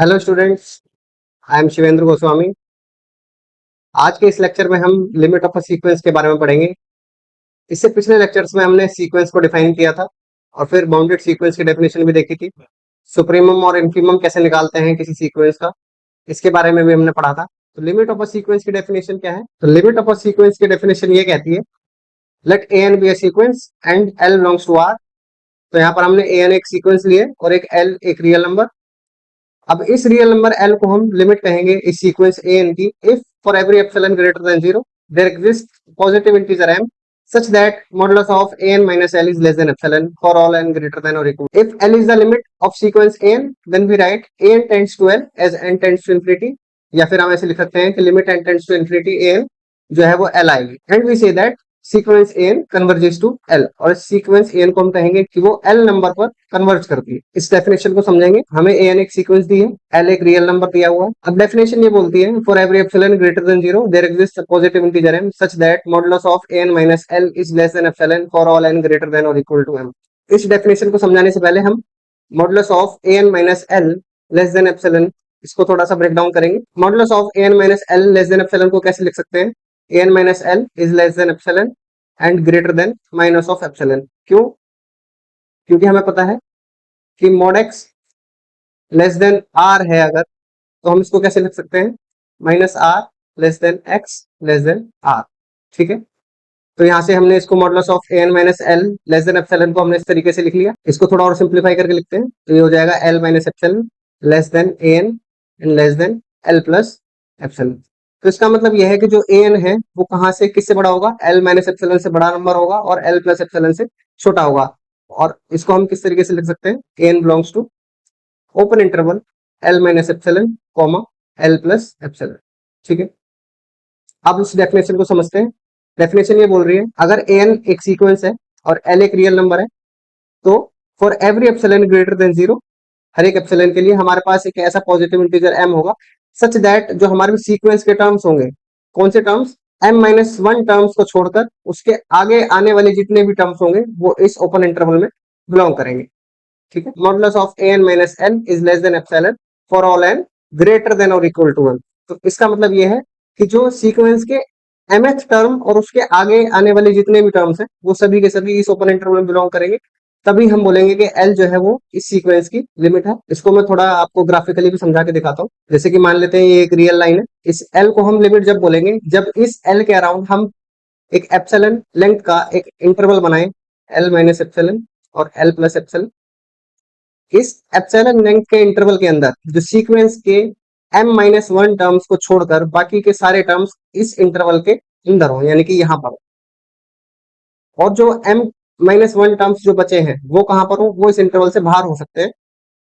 Hello students, I am Shivendra Goswami. आज के इस लेक्चर में हम लिमिट ऑफ अ सीक्वेंस के बारे में पढ़ेंगे। इससे पिछले लेक्चर्स में हमने सीक्वेंस को डिफाइन किया था और फिर बाउंडेड सीक्वेंस की डेफिनेशन भी देखी थी। सुप्रीमम और इन्फीमम कैसे निकालते हैं किसी सीक्वेंस का, इसके बारे में भी हमने पढ़ा था। तो लिमिट ऑफ अ सीक्वेंस की डेफिनेशन क्या है? तो लिमिट ऑफ अ सीक्वेंस की डेफिनेशन ये कहती है, let A N be a sequence and L belongs to R. तो यहाँ पर हमने ए एन एक सीक्वेंस लिए और एक एल एक रियल नंबर। अब इस रियल नंबर एल को हम लिमिट कहेंगे इस सीक्वेंस ए एन की, if for every epsilon greater than 0 there exist positive integer m such that modulus of an minus l is less than epsilon for all n greater than or equal. If l is the limit of sequence an, then we write an tends to l as n tends to infinity, या फिर हम ऐसे लिख सकते हैं कि limit n tends to infinity an जो है वो l आएगी, and we say that sequence n converges to l, और सीक्वेंस एन को हम कहेंगे कि वो एल नंबर पर कन्वर्ज करती है। इस डेफिनेशन को समझेंगे। हमें एन एक सीक्वेंस दी है, एल एक रियल नंबर दिया हुआ है। अब डेफिनेशन ये बोलती है, for every epsilon greater than 0 there exist a positive integer m such that modulus of n minus l is less than epsilon for all n greater than और equal to m। इस definition को समझाने से पहले हम modulus of n minus l less than epsilon, इसको थोड़ा सा ब्रेक डाउन करेंगे। Modulus of n minus l less than epsilon को कैसे लिख सकते हैं? N minus l is less than epsilon and greater than minus of epsilon. क्यों? क्योंकि हमें पता है कि mod x less than r है अगर, तो हम इसको कैसे लिख सकते हैं? Minus r less than x less than r. ठीक है, तो यहां से हमने इसको modulus of n minus l less than epsilon को हमने इस तरीके से लिख लिया। इसको थोड़ा और सिंप्लीफाई करके लिखते हैं तो ये हो जाएगा l minus epsilon less than n and less than l plus epsilon. तो इसका मतलब यह है कि जो एन है वो कहां से किससे बड़ा होगा? एल माइनस एप्सिलॉन से बड़ा नंबर होगा और एल प्लस एप्सिलॉन से छोटा होगा। और इसको हम किस तरीके से लिख सकते हैं? N belongs to open interval l minus epsilon comma l plus epsilon. ठीक है, अब उस डेफिनेशन को समझते हैं। डेफिनेशन ये बोल रही है, अगर एन एक सीक्वेंस है और एल एक रियल नंबर है, तो for every epsilon greater than 0, हर एक एप्सिलॉन के लिए हमारे पास एक ऐसा पॉजिटिव इंटीजर m होगा सच दैट जो हमारे सीक्वेंस के टर्म्स होंगे, कौन से टर्म्स? m-1 टर्म्स को छोड़कर उसके आगे आने वाले जितने भी टर्म्स होंगे वो इस ओपन इंटरवल में बिलोंग करेंगे। ठीक है, modulus of an minus l is less than epsilon for all n greater than और इक्वल टू 1। तो इसका मतलब ये है कि जो सीक्वेंस के mth टर्म और उसके आगे आने वाले जितने भी टर्म्स हैं वो सभी के सभी इस ओपन इंटरवल में बिलोंग करेंगे। तभी हम बोलेंगे कि L जो है वो इस सीक्वेंस की लिमिट है। इसको मैं थोड़ा आपको ग्राफिकली भी समझा के दिखाता हूँ। जैसे कि मान लेते हैं ये एक रियल लाइन है, इस L को हम लिमिट जब बोलेंगे, जब इस L के अराउंड हम एक एप्सिलॉन लेंथ का एक इंटरवल बनाए, L माइनस एप्सिलॉन और L प्लस एप्सिलॉन, इस एप्सिलॉन लेंथ के इंटरवल के अंदर जो सीक्वेंस के m-1 टर्म्स को छोड़कर बाकी के सारे टर्म्स इस इंटरवल के अंदर हो, यानी कि यहाँ पर हो, और जो m-1 टर्म्स जो बचे हैं वो कहां पर हो? वो इस इंटरवल से बाहर हो सकते हैं,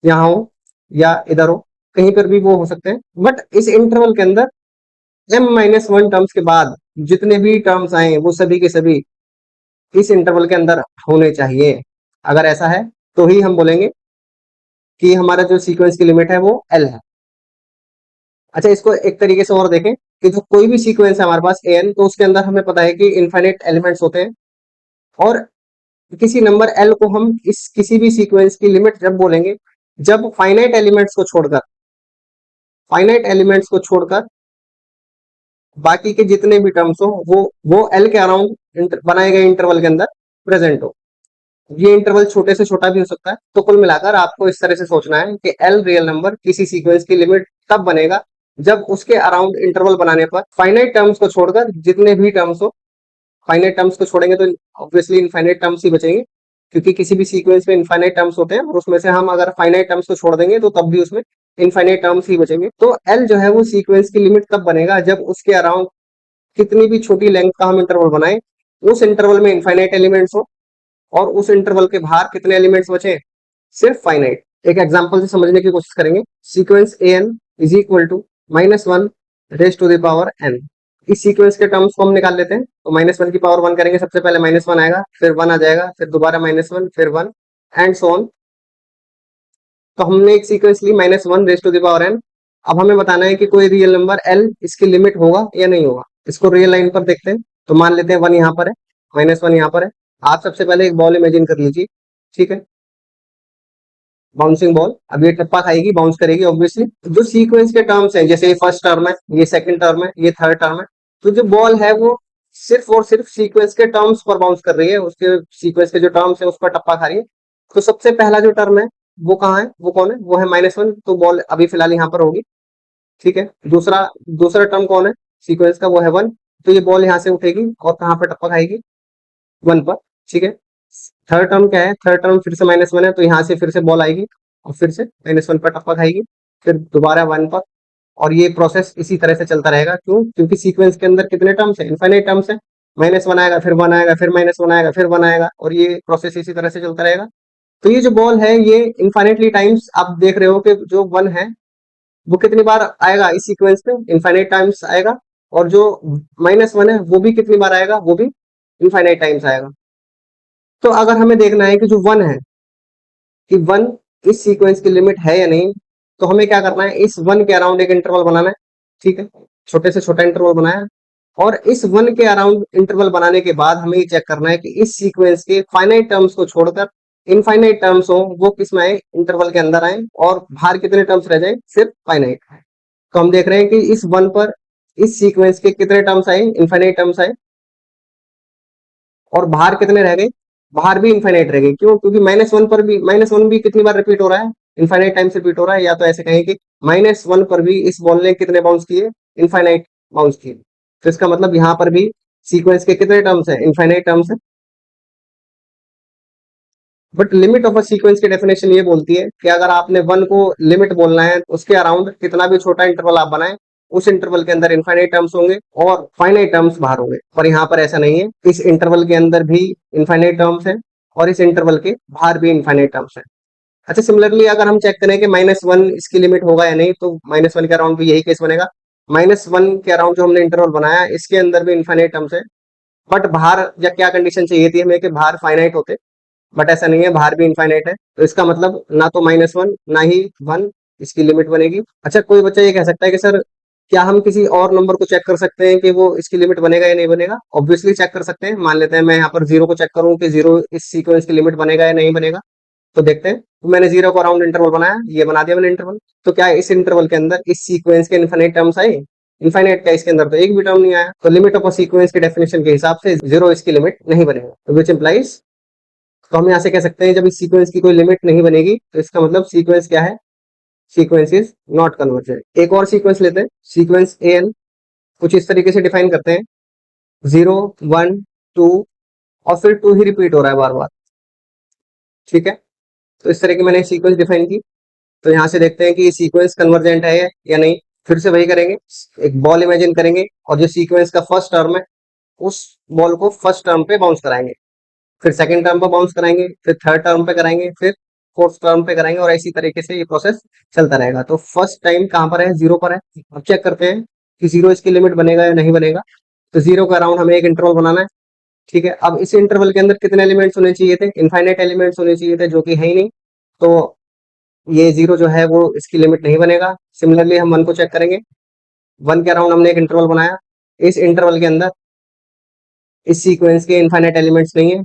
यहाँ हो या इधर हो, कहीं पर भी वो हो सकते हैं। बट इस इंटरवल के अंदर m-1 टर्म्स के बाद जितने भी टर्म्स आए वो सभी के सभी इस इंटरवल के अंदर होने चाहिए। अगर ऐसा है तो ही हम बोलेंगे कि हमारा जो सीक्वेंस की लिमिट है वो L है। अच्छा, इसको एक तरीके से और देखें कि जो कोई भी सीक्वेंस है हमारे पास एन, तो उसके अंदर हमें पता है कि इनफाइनाइट एलिमेंट्स होते हैं, और किसी नंबर एल को हम इस किसी भी सीक्वेंस की लिमिट जब बोलेंगे, जब फाइनाइट एलिमेंट्स को छोड़कर बाकी के जितने भी टर्म्स हो वो एल के अराउंड बनाए गए इंटरवल के अंदर प्रेजेंट हो। ये इंटरवल छोटे से छोटा भी हो सकता है। तो कुल मिलाकर आपको इस तरह से सोचना है कि एल रियल नंबर किसी सीक्वेंस की लिमिट तब बनेगा जब उसके अराउंड इंटरवल बनाने पर फाइनाइट टर्म्स को छोड़कर जितने भी टर्म्स हो, फाइनाइट टर्म्स को छोड़ेंगे तो ऑब्वियसली इनफाइनाइट टर्म्स ही बचेंगे, क्योंकि किसी भी सीक्वेंस में इनफाइनाइट टर्म्स होते हैं और उसमें से हम अगर फाइनाइट टर्म्स को छोड़ देंगे तो तब भी उसमें इनफाइनाइट टर्म्स ही बचेंगे। तो एल जो है वो सीक्वेंस की लिमिट तब बनेगा जब उसके अराउंड कितनी भी छोटी लेंथ का हम इंटरवल बनाए, उस इंटरवल में इनफाइनाइट एलिमेंट्स हो और उस इंटरवल के बाहर कितने एलिमेंट्स बचे? सिर्फ फाइनाइट। एक एग्जांपल से समझने की कोशिश करेंगे। Sequence A n is equal to -1 raise to the power n। इस सीक्वेंस के टर्म्स को हम निकाल लेते हैं। तो -1 की पावर 1 करेंगे, सबसे पहले -1 आएगा, फिर 1 आ जाएगा, फिर दोबारा -1, फिर 1 एंड सो ऑन। तो हमने एक सीक्वेंस ली -1 raise to the power n। अब हमें बताना है कि कोई रियल नंबर l इसकी लिमिट होगा या नहीं होगा। इसको रियल लाइन पर देखते हैं। तो मान लेते हैं 1 यहाँ पर है, -1 यहाँ पर है। आप सबसे पहले एक बॉल इमेजिन कर लीजिए। ठीक है, बाउंसिंग बॉल, अब ये टप्पा खाएगी, बाउंस करेगी ऑब्वियसली। जो सीक्वेंस के टर्म्स हैं, जैसे ये फर्स्ट टर्म है, ये सेकंड टर्म है, ये थर्ड टर्म है, तो जो बॉल है वो सिर्फ और सिर्फ सीक्वेंस के टर्म्स पर बाउंस कर रही है, उसके सीक्वेंस के जो टर्म्स है उस पर टप्पा खा रही है। तो सबसे पहला जो टर्म है वो कहाँ है, वो कौन है, वो है -1, तो बॉल अभी फिलहाल यहाँ पर होगी। ठीक है, दूसरा दूसरा टर्म कौन है सीक्वेंस का, वो है 1, तो ये बॉल यहाँ से उठेगी और कहाँ पर टप्पा खाएगी, 1 पर। ठीक है, थर्ड टर्म क्या है, थर्ड टर्म फिर से -1 है, तो यहाँ से फिर से बॉल आएगी और फिर से -1 पर टप्पा खाएगी, फिर दोबारा 1 पर। और ये प्रोसेस इसी तरह से चलता रहेगा, क्यों, क्योंकि सीक्वेंस के अंदर कितने टर्म्स है, इनफाइनाइट टर्म्स है। -1 आएगा, फिर 1 आएगा, फिर -1 आएगा, फिर 1 आएगा, और ये प्रोसेस इसी तरह से चलता रहेगा। तो ये जो बॉल है ये इनफाइनाइटली टाइम्स आप देख रहे हो कि जो 1 है वो कितनी बार आएगा इस सीक्वेंस में, इनफाइनाइट टाइम्स आएगा। और जो -1 है वो भी कितनी बार आएगा, वो भी इनफाइनाइट टाइम्स आएगा। तो अगर हमें देखना है कि जो 1 है, कि 1 इस सीक्वेंस की लिमिट है या नहीं, तो हमें क्या करना है, इस 1 के अराउंड एक इंटरवल बनाना है। ठीक है, छोटे से छोटा इंटरवल बनाया, और इस 1 के अराउंड इंटरवल बनाने के बाद हमें ये चेक करना है कि इस सीक्वेंस के फाइनाइट टर्म्स को छोड़कर इनफाइनाइट टर्म्स हो वो किस में आए, इंटरवल के अंदर आए, और बाहर कितने टर्म्स रह जाए, सिर्फ फाइनाइट। तो हम देख रहे हैं कि इस 1 पर इस सीक्वेंस के कितने टर्म्स आए, इनफाइनाइट टर्म्स आए, और बाहर कितने रह गए, बाहर भी इनफाइनाइट रह गए। क्यों, क्योंकि -1 पर भी, -1 भी कितनी बार रिपीट हो रहा है, इनफाइनाइट टाइम्स रिपीट हो रहा है। या तो ऐसे कहें कि -1 पर भी इस बॉल ने कितने बाउंस किए, इनफाइनाइट बाउंस किए। तो इसका मतलब यहाँ पर भी सीक्वेंस के कितने टर्म्स है, इनफाइनाइट टर्म्स है। But limit of a sequence की डेफिनेशन ये बोलती है कि अगर आपने 1 को लिमिट बोलना है, उसके अराउंड कितना भी छोटा इंटरवल आप बनाएं, उस इंटरवल के अंदर इनफाइनाइट टर्म्स होंगे और फाइनाइट टर्म्स बाहर होंगे। पर यहाँ पर ऐसा नहीं है, इस इंटरवल के अंदर भी इनफाइनाइट टर्म्स है और इस इंटरवल के बाहर भी इनफाइनाइट टर्म्स है। अच्छा, सिमिलरली अगर हम चेक करें कि -1 इसकी लिमिट होगा या नहीं, तो -1 के अराउंड भी यही केस बनेगा। -1 के अराउंड जो हमने इंटरवल बनाया, इसके अंदर भी इनफाइनाइट टर्म्स है, बट बाहर या क्या कंडीशन चाहिए थी हमें कि बाहर फाइनाइट होते, बट ऐसा नहीं है, बाहर भी इनफाइनाइट है। तो इसका मतलब ना तो -1 ना ही 1 इसकी लिमिट बनेगी। अच्छा, कोई बच्चा ये कह सकता है कि सर क्या हम किसी और नंबर को चेक कर सकते हैं कि वो इसकी लिमिट बनेगा या नहीं बनेगा। ऑब्वियसली चेक कर सकते हैं। मान लेते हैं मैं यहाँ पर 0 को चेक करूँ कि 0 इस सीक्वेंस की लिमिट बनेगा या नहीं बनेगा। तो देखते हैं, तो मैंने 0 को अराउंड इंटरवल बनाया, ये बना दिया मैंने इंटरवल। तो क्या इस इंटरवल के अंदर इस सीक्वेंस के इनफाइनाइट टर्म्स आए, इनफाइनाइट का इसके अंदर तो एक भी टर्म नहीं आया। तो लिमिट ऑफ अ सीक्वेंस के डेफिनेशन के हिसाब से 0 इसकी लिमिट नहीं बनेगा। तो विच इंप्लाइज, तो हम यहाँ से कह सकते हैं जब इस सीक्वेंस की कोई लिमिट नहीं बनेगी तो इसका मतलब सीक्वेंस क्या है, सीक्वेंस इज नॉट कन्वर्जेंट। एक और सीक्वेंस लेते हैं, सीक्वेंस एन, कुछ इस तरीके से डिफाइन करते हैं, 0 1 2 और फिर 2 ही रिपीट हो रहा है बार बार। ठीक है, तो इस तरह की मैंने सीक्वेंस डिफाइन की। तो यहाँ से देखते हैं कि ये सीक्वेंस कन्वर्जेंट है या नहीं। फिर से वही करेंगे, एक बॉल इमेजिन करेंगे और जो सीक्वेंस का फर्स्ट टर्म है उस बॉल को फर्स्ट टर्म पे बाउंस कराएंगे, फिर सेकंड टर्म पे बाउंस कराएंगे, फिर थर्ड टर्म पे कराएंगे, फिर फोर्थ टर्म पे कराएंगे, और इसी तरीके से ये प्रोसेस चलता रहेगा। तो फर्स्ट टाइम कहाँ पर है, 0 पर है। अब चेक करते हैं कि 0 इसकी लिमिट बनेगा या नहीं बनेगा। तो 0 के अराउंड हमें एक इंटरवल बनाना है। ठीक है, अब इस इंटरवल के अंदर कितने एलिमेंट्स होने चाहिए थे, इनफाइनाइट एलिमेंट्स होने चाहिए थे, जो कि है ही नहीं। तो ये 0 जो है वो इसकी लिमिट नहीं बनेगा। सिमिलरली हम 1 को चेक करेंगे, 1 के अराउंड हमने एक इंटरवल बनाया, इस इंटरवल के अंदर इस सीक्वेंस के इनफाइनाइट एलिमेंट्स नहीं है।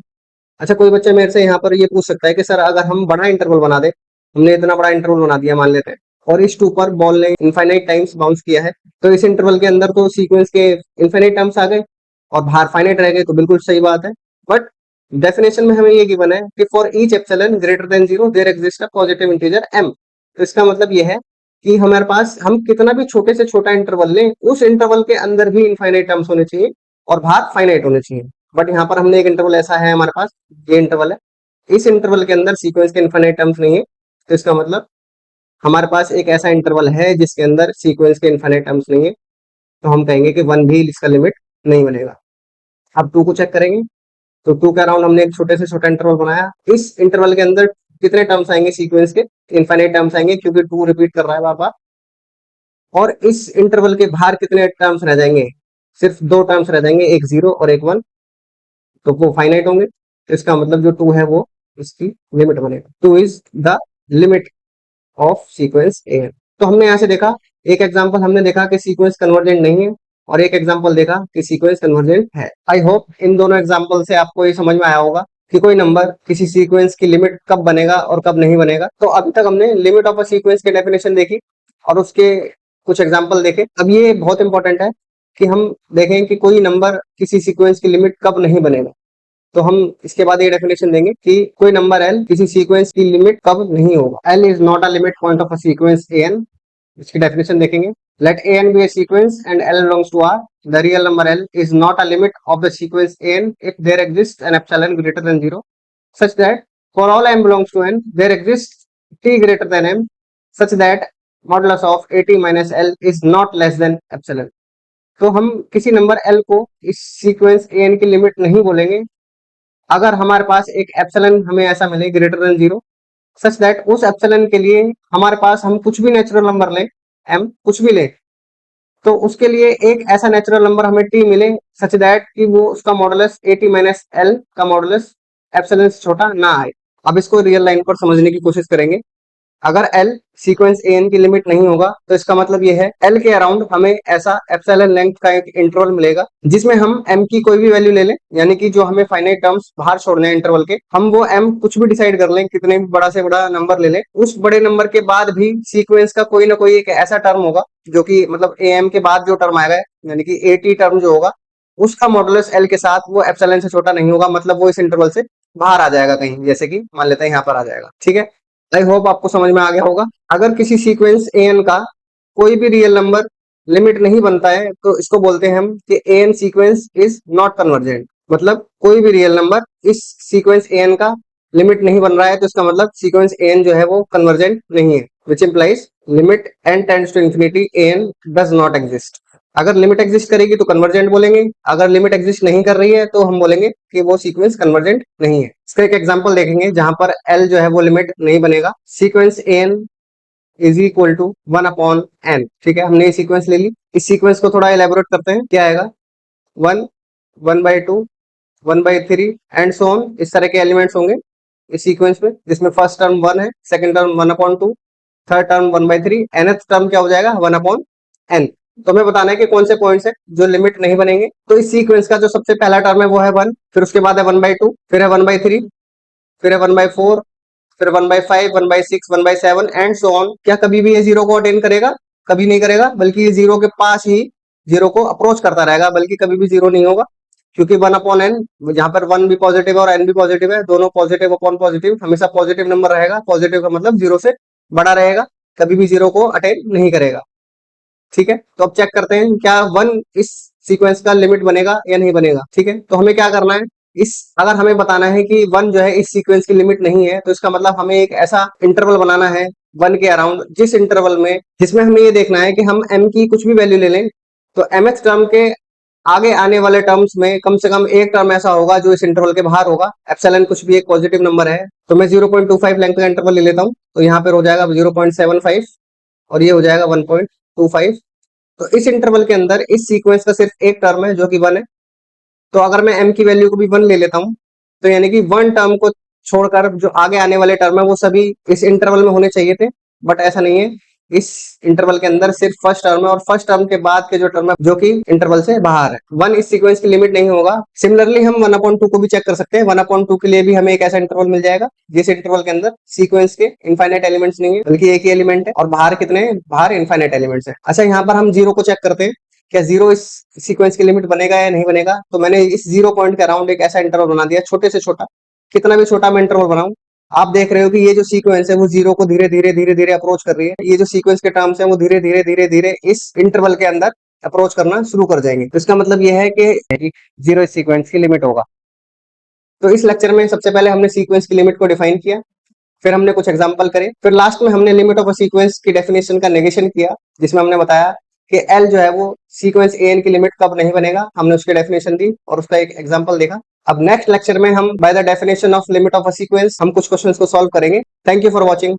अच्छा, कोई बच्चा मेरे से यहाँ पर ये पूछ सकता है कि सर अगर हम बड़ा इंटरवल बना दे, हमने इतना बड़ा इंटरवल बना दिया मान लेते हैं, और इस 2 पर बॉल ने इनफाइनाइट टाइम्स बाउंस किया है, तो इस इंटरवल के अंदर तो सीक्वेंस के इनफाइनाइट टर्म्स आ गए और बाहर फाइनाइट रह गए, तो बिल्कुल सही बात है। बट डेफिनेशन में हमें ये गिवन है कि for each epsilon greater than 0 there exist a positive integer m। तो इसका मतलब ये है कि हमारे पास, हम कितना भी छोटे से छोटा इंटरवल लें, उस इंटरवल के अंदर भी इनफाइनाइट टर्म्स होने चाहिए और बाहर फाइनाइट होने चाहिए। बट यहाँ पर हमने एक इंटरवल ऐसा है हमारे पास, ये इंटरवल है, इस इंटरवल के अंदर सीक्वेंस के इनफाइनाइट टर्म्स नहीं है। तो इसका मतलब हमारे पास एक ऐसा इंटरवल है जिसके अंदर सीक्वेंस के इनफाइनाइट टर्म्स नहीं है, तो हम कहेंगे कि 1 भी इसका लिमिट नहीं बनेगा। अब 2 को चेक करेंगे, तो 2 के अराउंड हमने एक छोटे से छोटा इंटरवल बनाया, इस इंटरवल के अंदर कितने टर्म्स आएंगे सीक्वेंस के, इनफाइनाइट टर्म्स आएंगे, क्योंकि 2 रिपीट कर रहा है बार बार। और इस इंटरवल के बाहर कितने टर्म्स रह जाएंगे, सिर्फ 2 टर्म्स रह जाएंगे, एक 0 और एक 1, तो वो फाइनाइट होंगे। तो इसका मतलब जो 2 है वो इसकी लिमिट बनेगा। 2 is the limit of sequence A. तो हमने यहाँ से देखा, एक एग्जांपल हमने देखा कि सीक्वेंस कन्वर्जेंट नहीं है, और एक एग्जांपल देखा कि सीक्वेंस कन्वर्जेंट है। आई होप इन दोनों एग्जांपल से आपको ये समझ में आया होगा कि कोई नंबर किसी सीक्वेंस की लिमिट कब बनेगा और कब नहीं बनेगा। तो अभी तक हमने लिमिट ऑफ अ सीक्वेंस की डेफिनेशन देखी और उसके कुछ एग्जांपल देखे। अब ये बहुत इंपॉर्टेंट है कि हम देखें कि कोई नंबर किसी सीक्वेंस की लिमिट कब नहीं बनेगा। तो हम इसके बाद ये डेफिनेशन देंगे कि कोई नंबर एल किसी सीक्वेंस की लिमिट कब नहीं होगा। L is not a limit point of a sequence A n. इसकी डेफिनेशन देखेंगे। Let A N be a sequence and L belongs to r. The real number l is not a limit of the sequence A n if there exist an epsilon greater than 0 such that for all m belongs to n there exists t greater than m such that modulus of at minus l is not less than epsilon। तो हम किसी number l को इस sequence an की limit नहीं बोलेंगे अगर हमारे पास एक एप्सिलॉन हमें ऐसा मिले ग्रेटर देन 0 सच दैट उस एप्सिलॉन के लिए हमारे पास हम कुछ भी नेचुरल नंबर लें, m कुछ भी लें, तो उसके लिए एक ऐसा नेचुरल नंबर हमें t मिले सच दैट कि वो उसका मॉडुलस at माइनस l का मॉडुलस एप्सिलॉन से छोटा ना आए। अब इसको रियल लाइन पर समझने की कोशिश करेंगे। अगर L सीक्वेंस an की लिमिट नहीं होगा तो इसका मतलब ये है L के अराउंड हमें ऐसा एप्सिलॉन लेंथ का एक इंटरवल मिलेगा जिसमें हम m की कोई भी वैल्यू ले लें, यानी कि जो हमें फाइनाइट टर्म्स बाहर छोड़ने हैं इंटरवल के, हम वो m कुछ भी डिसाइड कर लें, कितने भी बड़ा से बड़ा नंबर ले लें। उस बड़े नंबर के बाद भी सीक्वेंस का कोई ना कोई एक ऐसा टर्म होगा जो कि मतलब am के बाद जो टर्म आएगा, यानी कि at टर्म जो होगा उसका मॉडुलस L के साथ वो एप्सिलॉन से छोटा नहीं होगा, मतलब वो इस इंटरवल से बाहर आ जाएगा कहीं, जैसे कि मान लेते हैं यहाँ पर आ जाएगा। ठीक है, आई होप आपको समझ में आ गया होगा। अगर किसी सीक्वेंस an का कोई भी रियल नंबर लिमिट नहीं बनता है तो इसको बोलते हैं हम कि an sequence is not convergent. मतलब कोई भी रियल नंबर इस सीक्वेंस an का लिमिट नहीं बन रहा है तो इसका मतलब सीक्वेंस an जो है वो कन्वर्जेंट नहीं है, which implies limit n tends to infinity an does not exist. अगर लिमिट एग्जिस्ट करेगी तो कन्वर्जेंट बोलेंगे, अगर लिमिट एग्जिस्ट नहीं कर रही है तो हम बोलेंगे कि वो सीक्वेंस कन्वर्जेंट नहीं है। इसका एक एग्जांपल देखेंगे जहां पर L जो है वो लिमिट नहीं बनेगा। Sequence an is equal to 1 upon n। ठीक है, हमने ये सीक्वेंस ले ली। इस सीक्वेंस को थोड़ा एलेबोरेट करते हैं, क्या आएगा 1, 1/2, 1/3 एंड सो ऑन। इस तरह के एलिमेंट्स होंगे इस सीक्वेंस में जिसमें फर्स्ट टर्म 1 है, second term 1/2, third term 1/3, nth term क्या हो जाएगा 1/n। तो हमें बताना है कि कौन से पॉइंट्स है जो लिमिट नहीं बनेंगे। तो इस सीक्वेंस का जो सबसे पहला टर्म है वो है 1, फिर उसके बाद है 1/2, फिर है 1/3, फिर है 1/4, फिर 1/5, 1/6, 1/7 एंड सो ऑन। क्या कभी भी ये 0 को अटेन करेगा? कभी नहीं करेगा, बल्कि ये 0 के पास ही 0 को अप्रोच करता रहेगा, बल्कि कभी भी 0 नहीं होगा, क्योंकि 1/n, जहां पर 1 भी पॉजिटिव है और n भी पॉजिटिव है, दोनों पॉजिटिव अपॉन पॉजिटिव हमेशा पॉजिटिव नंबर रहेगा। पॉजिटिव का मतलब 0 से बड़ा रहेगा, कभी भी 0 को अटेन नहीं करेगा। ठीक है, तो अब चेक करते हैं क्या 1 इस सीक्वेंस का लिमिट बनेगा या नहीं बनेगा। ठीक है, तो हमें क्या करना है, इस अगर हमें बताना है कि 1 जो है इस सीक्वेंस की लिमिट नहीं है तो इसका मतलब हमें एक ऐसा इंटरवल बनाना है 1 के अराउंड जिस इंटरवल में, जिसमें हमें ये देखना है कि हम m की कुछ भी वैल्यू ले लें तो mth टर्म के आगे आने वाले टर्म्स में कम से कम एक टर्म ऐसा होगा जो इस इंटरवल के बाहर होगा। एप्सिलॉन कुछ भी एक पॉजिटिव नंबर है, तो मैं 0.25 लेंथ का इंटरवल ले लेता हूँ, तो यहाँ पर हो जाएगा 0.75 और ये हो जाएगा 1.25। तो इस इंटरवल के अंदर इस सीक्वेंस का सिर्फ एक टर्म है जो कि 1 है। तो अगर मैं m की वैल्यू को भी 1 ले लेता हूं तो यानी कि 1 टर्म को छोड़कर जो आगे आने वाले टर्म है वो सभी इस इंटरवल में होने चाहिए थे, बट ऐसा नहीं है। इस इंटरवल के अंदर सिर्फ फर्स्ट टर्म है और फर्स्ट टर्म के बाद के जो टर्म है जो कि इंटरवल से बाहर है। 1 इस सीक्वेंस की लिमिट नहीं होगा। सिमिलरली हम 1/2 को भी चेक कर सकते हैं। 1/2 के लिए भी हमें एक ऐसा इंटरवल मिल जाएगा जिस इंटरवल के अंदर सीक्वेंस के इनफाइनाइट एलिमेंट्स नहीं है, बल्कि एक ही एलिमेंट है और बाहर कितने हैं, बाहर इनफाइनाइट एलिमेंट्स है। अच्छा, यहाँ पर हम 0 को चेक करते हैं, क्या 0 इस सीक्वेंस की लिमिट बनेगा या नहीं बनेगा। तो मैंने इस 0 पॉइंट के अराउंड एक ऐसा इंटरवल बना दिया, छोटे से छोटा, कितना भी छोटा मैं इंटरवल बनाऊं, आप देख रहे हो कि ये जो सीक्वेंस है वो 0 को धीरे धीरे धीरे धीरे अप्रोच कर रही है। ये जो सीक्वेंस के टर्म्स है वो धीरे धीरे धीरे धीरे इस इंटरवल के अंदर अप्रोच करना शुरू कर जाएंगे। तो इसका मतलब ये है कि 0 इस सीक्वेंस की लिमिट होगा। तो इस लेक्चर में सबसे पहले हमने सीक्वेंस की लिमिट को डिफाइन किया, फिर हमने कुछ एग्जांपल करे, फिर लास्ट में हमने लिमिट ऑफ अ सीक्वेंस की डेफिनेशन का नेगेशन किया, जिसमें हमने बताया कि L जो है वो सीक्वेंस an की लिमिट कब नहीं बनेगा। हमने उसकी डेफिनेशन दी और उसका एक एग्जांपल देखा। अब नेक्स्ट लेक्चर में हम by the definition of limit of a sequence हम कुछ क्वेश्चंस को सॉल्व करेंगे। Thank you for watching.